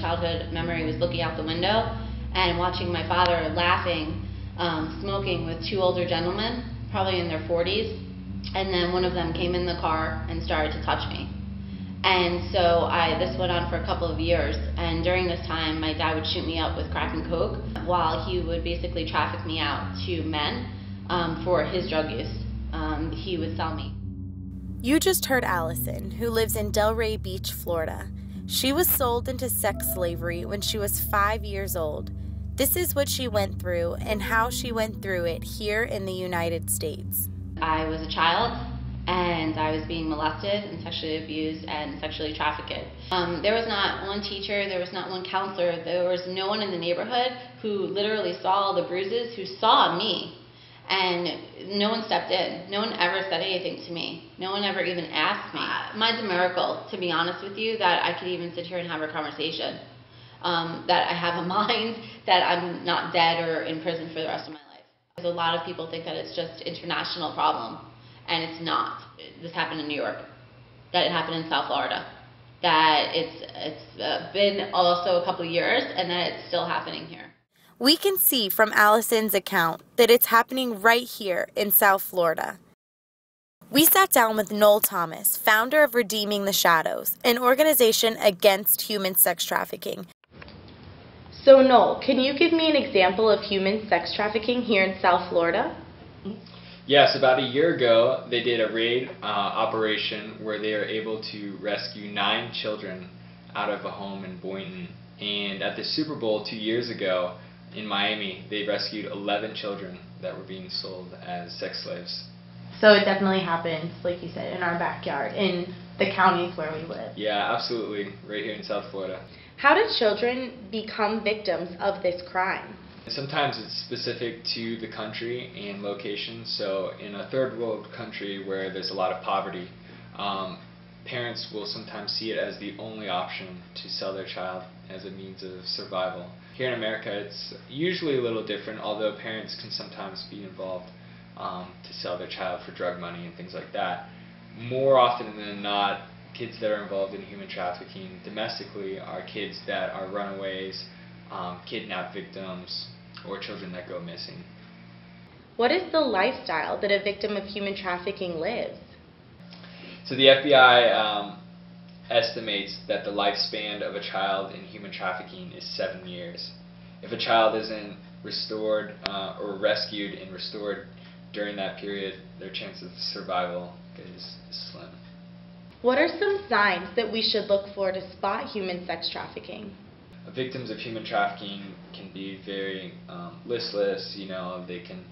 childhood memory was looking out the window and watching my father laughing, smoking with two older gentlemen, probably in their 40s, and then one of them came in the car and started to touch me. And so this went on for a couple of years, and during this time my dad would shoot me up with crack and coke while he would basically traffic me out to men for his drug use. He would sell me. You just heard Allison, who lives in Delray Beach, Florida. She was sold into sex slavery when she was 5 years old. This is what she went through and how she went through it here in the United States. I was a child, and I was being molested and sexually abused and sexually trafficked. There was not one teacher, there was not one counselor, there was no one in the neighborhood who literally saw all the bruises, who saw me. And no one stepped in. No one ever said anything to me. No one ever even asked me. Mine's a miracle, to be honest with you, that I could even sit here and have a conversation. That I have a mind, that I'm not dead or in prison for the rest of my life. A lot of people think that it's just an international problem, and it's not. This happened in New York, that it happened in South Florida, that it's been also a couple of years, and that it's still happening here. We can see from Allison's account that it's happening right here in South Florida. We sat down with Noel Thomas, founder of Redeeming the Shadows, an organization against human sex trafficking. So Noel, can you give me an example of human sex trafficking here in South Florida? Yes, about a year ago they did a raid operation where they were able to rescue 9 children out of a home in Boynton. And at the Super Bowl 2 years ago, in Miami, they rescued 11 children that were being sold as sex slaves. So it definitely happens, like you said, in our backyard, in the counties where we live. Yeah, absolutely, right here in South Florida. How do children become victims of this crime? Sometimes it's specific to the country and location. So in a third world country where there's a lot of poverty, parents will sometimes see it as the only option to sell their child as a means of survival. Here in America, it's usually a little different, although parents can sometimes be involved to sell their child for drug money and things like that. More often than not, kids that are involved in human trafficking domestically are kids that are runaways, kidnapped victims, or children that go missing. What is the lifestyle that a victim of human trafficking lives? So the FBI estimates that the lifspan of a child in human trafficking is 7 years. If a child isn't restored or rescued and restored during that period, their chance of survival is slim. What are some signs that we should look for to spot human sex trafficking? Victims of human trafficking can be very listless. They can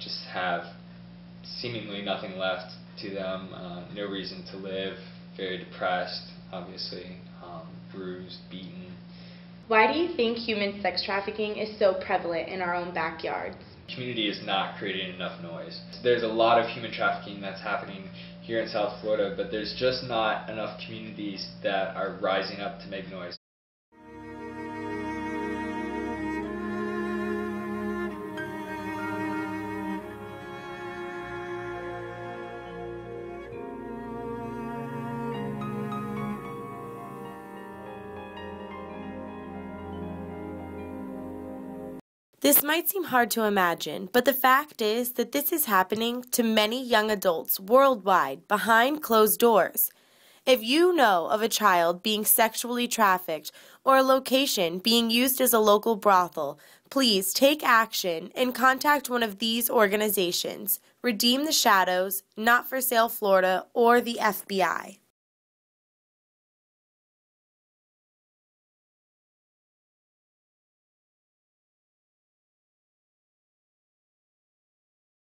just have seemingly nothing left to them, no reason to live, very depressed, obviously, bruised, beaten. Why do you think human sex trafficking is so prevalent in our own backyards? The community is not creating enough noise. There's a lot of human trafficking that's happening here in South Florida, but there's just not enough communities that are rising up to make noise. This might seem hard to imagine, but the fact is that this is happening to many young adults worldwide behind closed doors. If you know of a child being sexually trafficked or a location being used as a local brothel, please take action and contact one of these organizations, Redeem the Shadows, Not for Sale Florida, or the FBI.